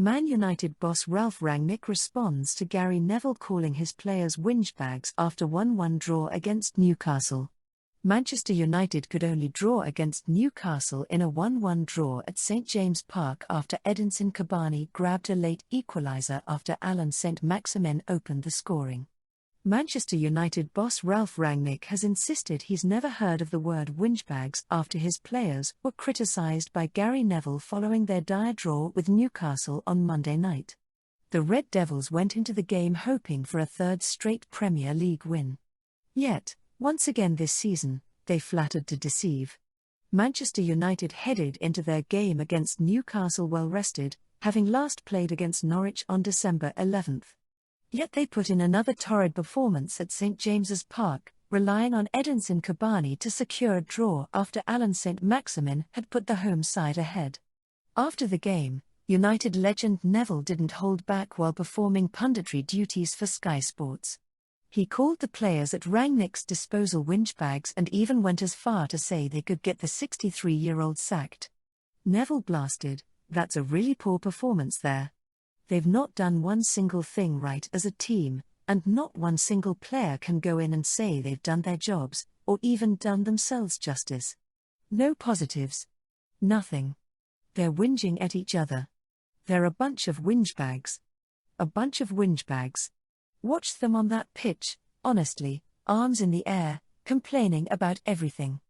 Man United boss Ralf Rangnick responds to Gary Neville calling his players Whingebags after 1-1 draw against Newcastle. Manchester United could only draw against Newcastle in a 1-1 draw at St James Park after Edinson Cavani grabbed a late equaliser after Alain Saint-Maximin opened the scoring. Manchester United boss Ralf Rangnick has insisted he's never heard of the word Whingebags after his players were criticised by Gary Neville following their dire draw with Newcastle on Monday night. The Red Devils went into the game hoping for a third straight Premier League win. Yet, once again this season, they flattered to deceive. Manchester United headed into their game against Newcastle well rested, having last played against Norwich on December 11th. Yet they put in another torrid performance at St James's Park, relying on Edinson Cavani to secure a draw after Alain Saint-Maximin had put the home side ahead. After the game, United legend Neville didn't hold back while performing punditry duties for Sky Sports. He called the players at Rangnick's disposal Whingebags and even went as far to say they could get the 63-year-old sacked. Neville blasted, "That's a really poor performance there. They've not done one single thing right as a team, and not one single player can go in and say they've done their jobs, or even done themselves justice. No positives. Nothing. They're whinging at each other. They're a bunch of whingebags. A bunch of whingebags. Watch them on that pitch, honestly, arms in the air, complaining about everything.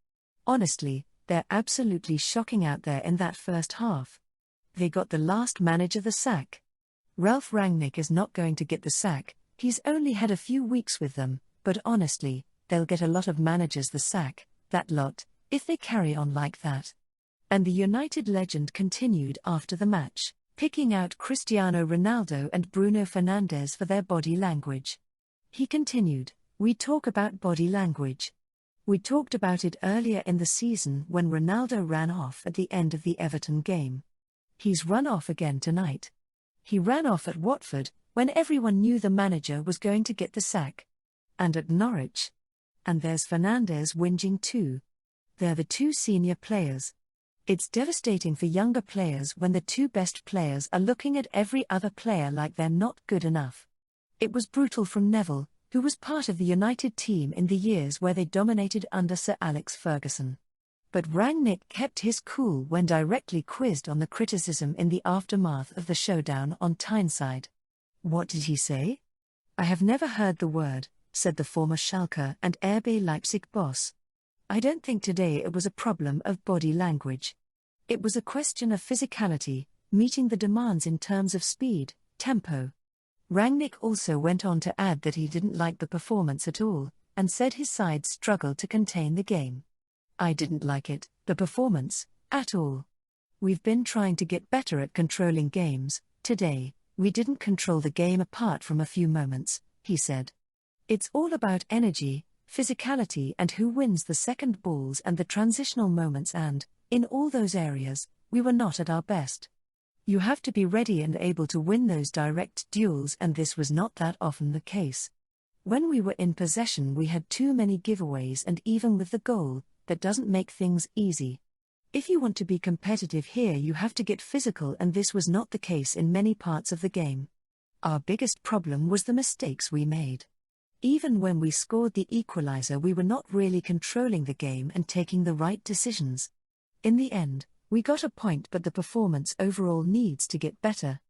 Honestly, they're absolutely shocking out there in that first half. They got the last manager the sack. Ralf Rangnick is not going to get the sack, he's only had a few weeks with them, but honestly, they'll get a lot of managers the sack, that lot, if they carry on like that." And the United legend continued after the match, picking out Cristiano Ronaldo and Bruno Fernandes for their body language. He continued, "We talk about body language. We talked about it earlier in the season when Ronaldo ran off at the end of the Everton game. He's run off again tonight. He ran off at Watford, when everyone knew the manager was going to get the sack. And at Norwich. And there's Fernandes whinging too. They're the two senior players. It's devastating for younger players when the two best players are looking at every other player like they're not good enough." It was brutal from Neville, who was part of the United team in the years where they dominated under Sir Alex Ferguson. But Rangnick kept his cool when directly quizzed on the criticism in the aftermath of the showdown on Tyneside. "What did he say?" "I have never heard the word," said the former Schalke and RB Leipzig boss. "I don't think today it was a problem of body language. It was a question of physicality, meeting the demands in terms of speed, tempo." Rangnick also went on to add that he didn't like the performance at all, and said his side struggled to contain the game. "I didn't like it, the performance, at all. We've been trying to get better at controlling games. Today, we didn't control the game apart from a few moments," he said. "It's all about energy, physicality and who wins the second balls and the transitional moments and, in all those areas, we were not at our best. You have to be ready and able to win those direct duels and this was not that often the case. When we were in possession we had too many giveaways and even with the goal, that doesn't make things easy. If you want to be competitive here you have to get physical and this was not the case in many parts of the game. Our biggest problem was the mistakes we made. Even when we scored the equalizer we were not really controlling the game and taking the right decisions. In the end, we got a point but the performance overall needs to get better."